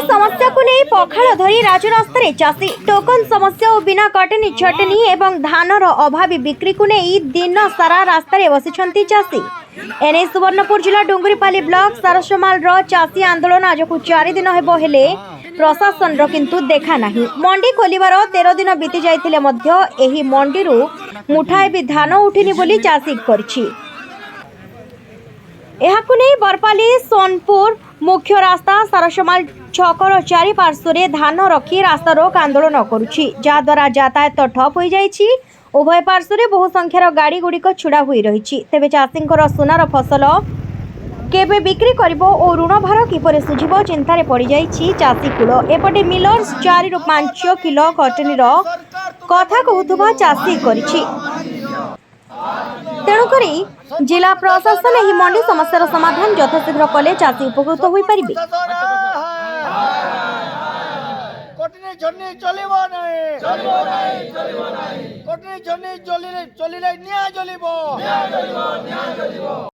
समस्या को नहीं पखाड़ धरी राजरास्तार चाषी टोकन समस्या और बिना कटनी छटनी एवं धानर अभावी बिक्री को नहीं दिन सारा रास्तार बसी चाषी एने सुवर्णपुर जिला डुंगरीपाली ब्लॉक सारसमाल चाषी आंदोलन आज को 4 दिन हेले प्रशासन किंतु देखा नहीं। मंडी खोलिबार 13 दिन बीती जाइथिले मध्य एही मंडीरू मुठाए भी धान उठिनी बोली चाषी करछि। एहाकु नहीं बरपाली सोनपुर मुख्य रास्ता सारसमाल छकर चारि पार्श्वे धान रखी रास्ता रोक आंदोलन करुछि, जहाद्वारा यातायात ठप हो जाइछि। उभय पार्श्वे बहु संख्यार गाड़ी गुड़िक छुड़ा हुई रही। तेबे चाषींकर सुनार फसल केबे बिक्री करिबो और ऋण भार किपरि सुझिबो चिंतार पड़ी जाइछि चाषी कूल। एपटे मिलर्स 4 ରୁ 5 किलो कटनीर कथा कहूथुबा चाषी करिछि। तेणुकरी जिला प्रशासन एही मंडी समस्यार समाधान यथाशीघ्र कले चाषी उपकृत होई परिबे। कटनी झन्नी चलिबो नाही कटनी झन्नी चलिले निया चलिबो।